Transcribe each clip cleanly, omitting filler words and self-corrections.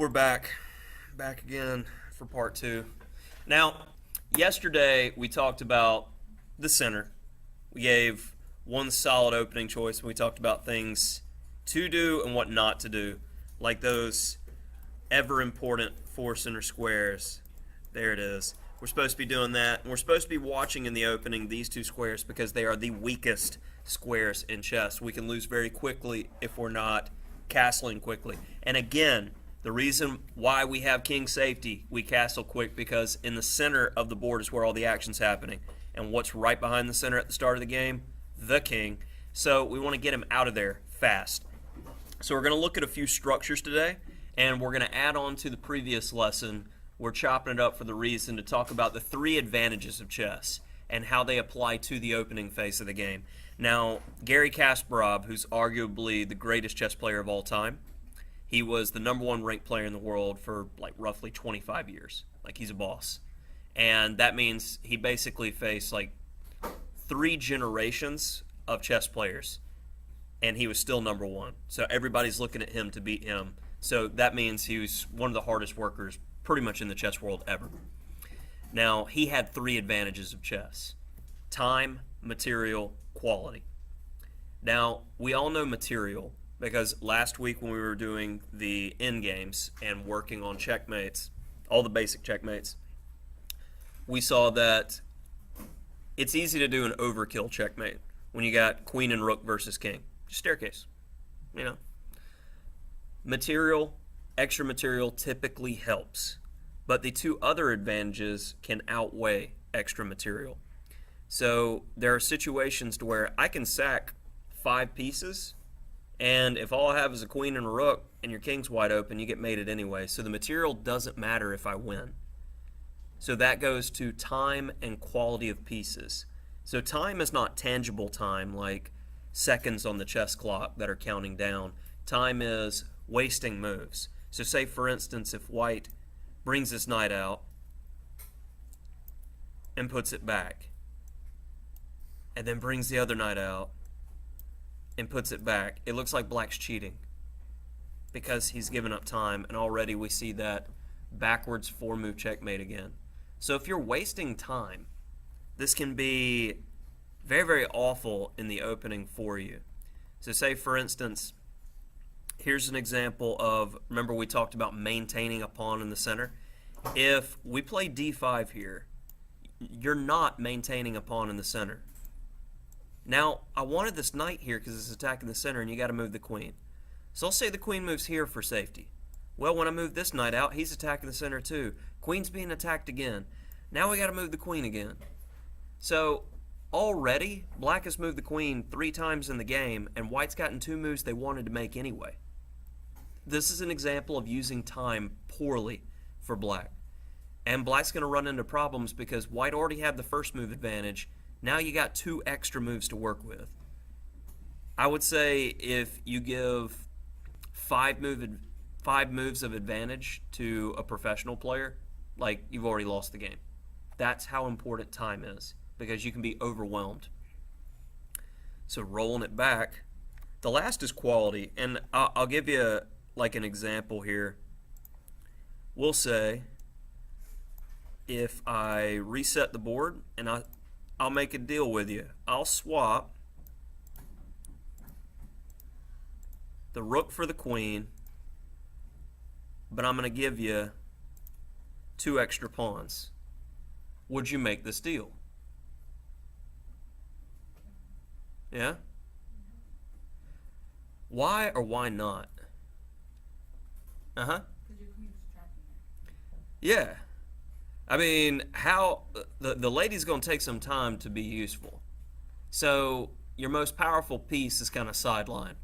we're back again for part two. Now, yesterday we talked about the center. We gave one solid opening choice when we talked about things to do and what not to do, like those ever important four center squares. There it is. We're supposed to be doing that, and we're supposed to be watching in the opening these two squares because they are the weakest squares in chess. We can lose very quickly if we're not castling quickly. And again, the reason why we have king safety, we castle quick, because in the center of the board is where all the action's happening. And what's right behind the center at the start of the game? The king. So we want to get him out of there fast. So we're going to look at a few structures today, and we're going to add on to the previous lesson. We're chopping it up for the reason to talk about the three advantages of chess and how they apply to the opening phase of the game. Now, Garry Kasparov, who's arguably the greatest chess player of all time, he was the number one ranked player in the world for like roughly 25 years. Like, he's a boss. And that means he basically faced like 3 generations of chess players, and he was still number one. So everybody's looking at him to beat him. So that means he was one of the hardest workers pretty much in the chess world ever. Now, he had 3 advantages of chess: time, material, quality. Now, we all know material because last week when we were doing the end games and working on checkmates, all the basic checkmates, we saw that it's easy to do an overkill checkmate when you got queen and rook versus king. Just staircase, you know. Material, extra material typically helps, but the 2 other advantages can outweigh extra material. So there are situations to where I can sack 5 pieces, and if all I have is a queen and a rook and your king's wide open, you get mated anyway. So the material doesn't matter if I win. So that goes to time and quality of pieces. So time is not tangible time like seconds on the chess clock that are counting down. Time is wasting moves. So say, for instance, if white brings his knight out and puts it back, and then brings the other knight out and puts it back, it looks like black's cheating because he's given up time, and already we see that backwards 4-move checkmate again. So if you're wasting time, this can be very, very awful in the opening for you. So say, for instance, here's an example of, remember we talked about maintaining a pawn in the center? If we play d5 here, you're not maintaining a pawn in the center. Now, I wanted this knight here because it's attacking the center, and you got to move the queen. So I'll say the queen moves here for safety. Well, when I move this knight out, he's attacking the center too. Queen's being attacked again. Now we got to move the queen again. So already, black has moved the queen 3 times in the game, and white's gotten 2 moves they wanted to make anyway. This is an example of using time poorly for black. And black's going to run into problems because white already had the first move advantage. Now you got 2 extra moves to work with. I would say if you give 5 moves of advantage to a professional player, like, you've already lost the game. That's how important time is, because you can be overwhelmed. So rolling it back, the last is quality, and I'll give you like an example here. We'll say if I reset the board and I'll make a deal with you. I'll swap the rook for the queen, but I'm going to give you 2 extra pawns. Would you make this deal? Yeah? Why or why not? Uh-huh. Yeah. I mean, how the lady's going to take some time to be useful. So your most powerful piece is kind of sidelined.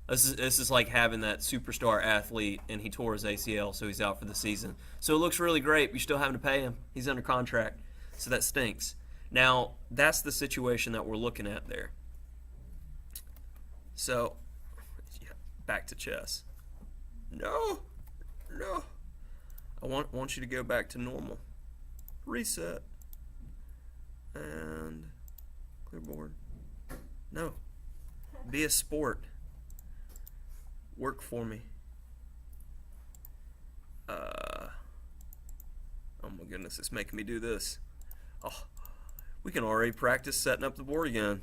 This is like having that superstar athlete and he tore his ACL, so he's out for the season. So it looks really great, but you're still having to pay him. He's under contract, so that stinks. Now, that's the situation that we're looking at there. So, yeah, back to chess. No. I want you to go back to normal. Reset. And clear board. No. Be a sport. Work for me. Oh my goodness, it's making me do this. Oh, we can already practice setting up the board again.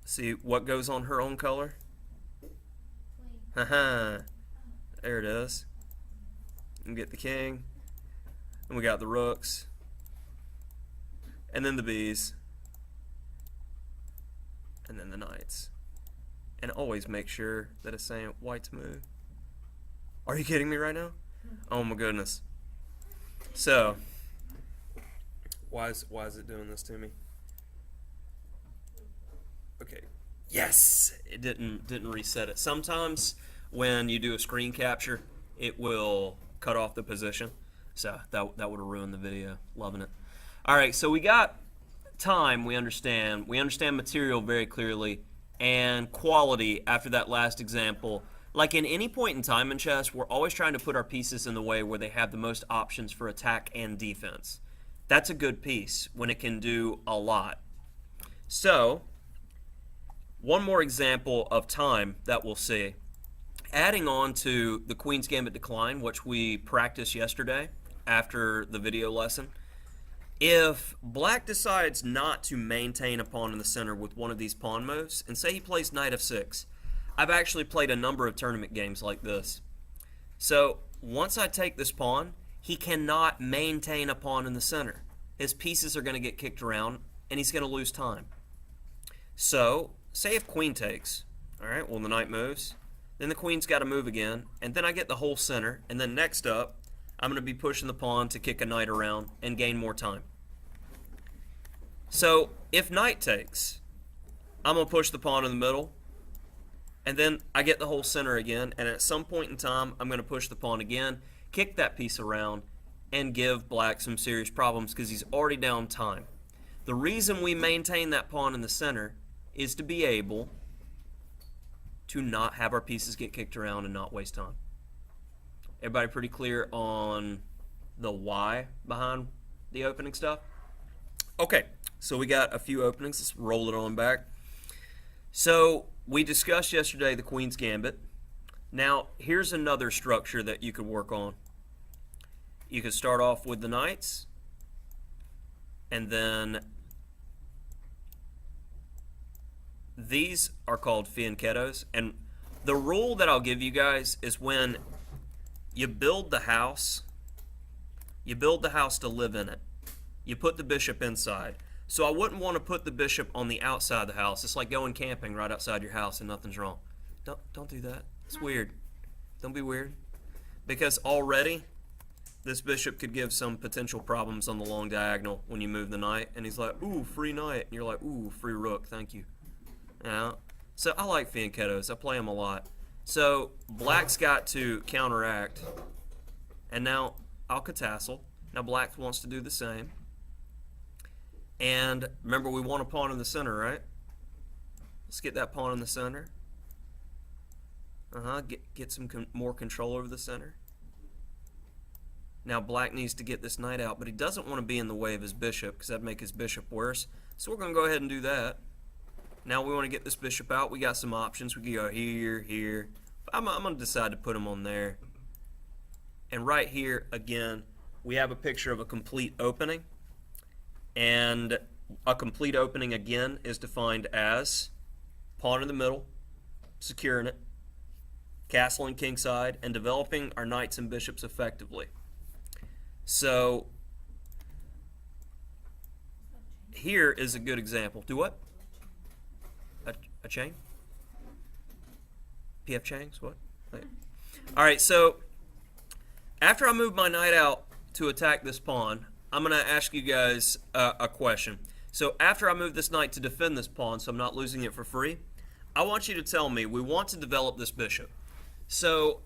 See what goes on her own color? Haha. There it is. And get the king. And we got the rooks. And then the bees. And then the knights. And always make sure that it's saying white's move. Are you kidding me right now? Oh my goodness. So, why is it doing this to me? Okay. Yes, it didn't reset it. Sometimes when you do a screen capture, it will cut off the position. So that would have ruined the video. Loving it. All right, so we got time. We understand material very clearly, and quality after that last example. Like in any point in time in chess, we're always trying to put our pieces in the way where they have the most options for attack and defense. That's a good piece when it can do a lot. So, one more example of time that we'll see. Adding on to the Queen's Gambit decline, which we practiced yesterday after the video lesson. If black decides not to maintain a pawn in the center with one of these pawn moves, and say he plays knight f6, I've actually played a number of tournament games like this. So once I take this pawn, he cannot maintain a pawn in the center. His pieces are going to get kicked around, and he's going to lose time. So say if queen takes, all right, well the knight moves, then the queen's got to move again, and then I get the whole center, and then next up, I'm going to be pushing the pawn to kick a knight around and gain more time. So if knight takes, I'm going to push the pawn in the middle, and then I get the whole center again, and at some point in time, I'm going to push the pawn again, kick that piece around, and give black some serious problems because he's already down time. The reason we maintain that pawn in the center is to be able to not have our pieces get kicked around and not waste time. Everybody pretty clear on the why behind the opening stuff? Okay, so we got a few openings. Let's roll it on back. So we discussed yesterday the Queen's Gambit. Now, here's another structure that you could work on. You could start off with the knights, and then these are called fianchettos. And the rule that I'll give you guys is when you build the house to live in it. You put the bishop inside. So I wouldn't want to put the bishop on the outside of the house. It's like going camping right outside your house and nothing's wrong. Don't do that. It's weird. Don't be weird. Because already this bishop could give some potential problems on the long diagonal when you move the knight. And he's like, ooh, free knight. And you're like, ooh, free rook. Thank you. Yeah. So I like fianchettos. I play them a lot. So black's got to counteract. And now I'll catassel. Now black wants to do the same. And remember, we want a pawn in the center, right? Let's get that pawn in the center. Get some more control over the center. Now black needs to get this knight out, but he doesn't want to be in the way of his bishop because that'd make his bishop worse. So we're going to go ahead and do that. Now we want to get this bishop out. We got some options. We can go here, here. I'm going to decide to put him on there. And right here, again, we have a picture of a complete opening. And a complete opening, again, is defined as pawn in the middle, securing it, castling kingside, and developing our knights and bishops effectively. So here is a good example. Do what? A chain? PF chains? What? Wait. All right, so after I move my knight out to attack this pawn, I'm going to ask you guys a question. So after I move this knight to defend this pawn, so I'm not losing it for free, I want you to tell me, we want to develop this bishop. So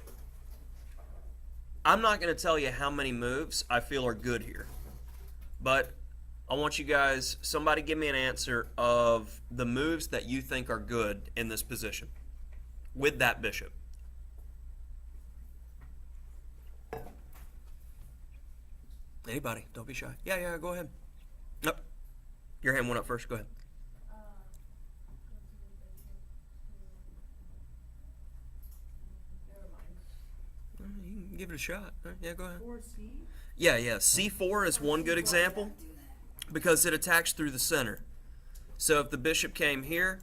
I'm not going to tell you how many moves I feel are good here. But I want you guys, somebody give me an answer of the moves that you think are good in this position with that bishop. Anybody, don't be shy. Yeah, go ahead. Nope. Your hand went up first. Go ahead. You can give it it a shot. Yeah, go ahead. 4C? Yeah. C4 is one good example because it attacks through the center. So if the bishop came here,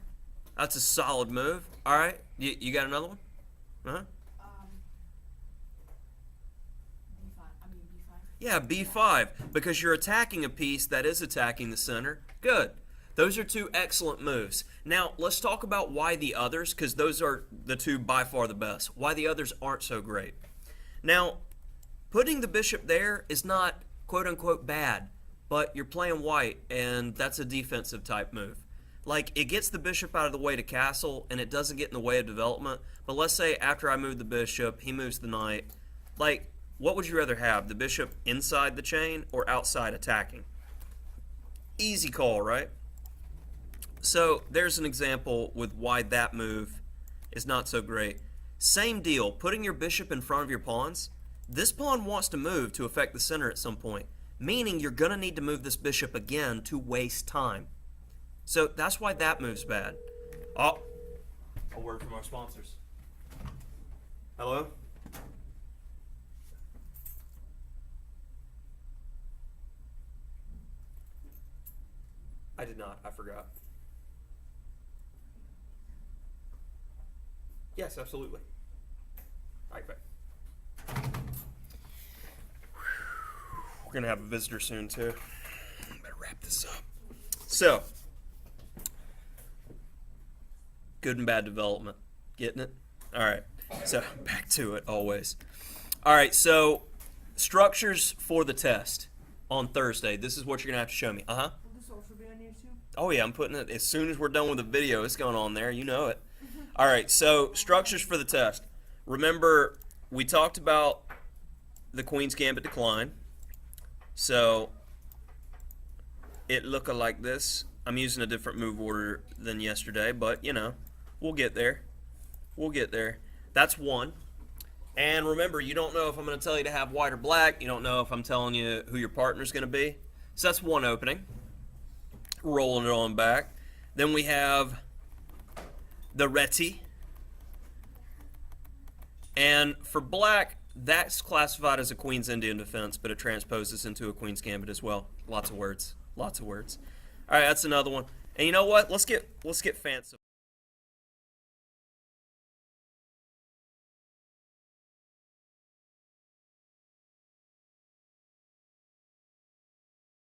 that's a solid move. All right, you got another one? Uh-huh. B5. I mean B5. Yeah, B5, because you're attacking a piece that is attacking the center. Good. Those are two excellent moves. Now, let's talk about why the others, because those are the two by far the best. Why the others aren't so great. Now, putting the bishop there is not quote-unquote bad, but you're playing white, and that's a defensive type move. Like, it gets the bishop out of the way to castle, and it doesn't get in the way of development. But let's say after I move the bishop, he moves the knight. Like, what would you rather have, the bishop inside the chain or outside attacking? Easy call, right? So there's an example with why that move is not so great. Same deal, putting your bishop in front of your pawns. This pawn wants to move to affect the center at some point, meaning you're going to need to move this bishop again to waste time. So that's why that move's bad. Oh, a word from our sponsors. Hello? I did not. I forgot. Yes, absolutely. All right, bye. We're going to have a visitor soon, too. Better wrap this up. So, good and bad development. Getting it? All right. So, back to it, always. All right, so, structures for the test on Thursday. This is what you're going to have to show me. Uh-huh. Will this also be on YouTube? Oh, yeah, I'm putting it, as soon as we're done with the video, it's going on there. You know it. All right, so structures for the test. Remember, we talked about the Queen's Gambit decline. So it looked like this. I'm using a different move order than yesterday, but, you know, we'll get there. We'll get there. That's one. And remember, you don't know if I'm going to tell you to have white or black. You don't know if I'm telling you who your partner's going to be. So that's one opening. Rolling it on back. Then we have the reti. And for black, that's classified as a Queen's Indian defense, but it transposes into a Queen's Gambit as well. Lots of words. Lots of words. All right, that's another one. And you know what? Let's get fancy.